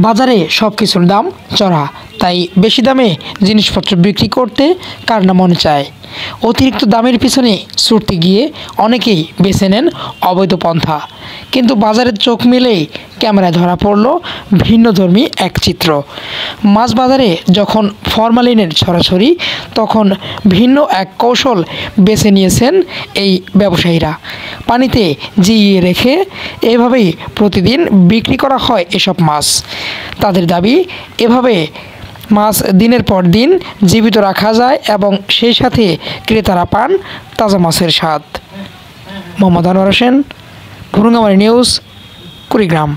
বাজারে সব কিছুর দাম চড়া, তাই বেশি দামে জিনিসপত্র বিক্রি করতে কার না মনে চায়। অতিরিক্ত দামের পিছনে ছুটতে গিয়ে অনেকেই বেছে নেন অবৈধ পন্থা। কিন্তু বাজারের চোখ মেলেই ক্যামেরায় ধরা পড়ল ভিন্নধর্মী এক চিত্র। মাছ বাজারে যখন ফরমালিনের ছড়াছড়ি, তখন ভিন্ন এক কৌশল বেছে নিয়েছেন এই ব্যবসায়ীরা। পানিতে জিইয়ে রেখে এভাবেই প্রতিদিন বিক্রি করা হয় এসব মাছ। তাদের দাবি, এভাবে মাছ দিনের পর দিন জীবিত রাখা যায় এবং সেই সাথে ক্রেতারা পান তাজা মাছের স্বাদ। মোহাম্মদ আনোয়ার হোসেন, ভুরুঙ্গামারী নিউজ, কুড়িগ্রাম।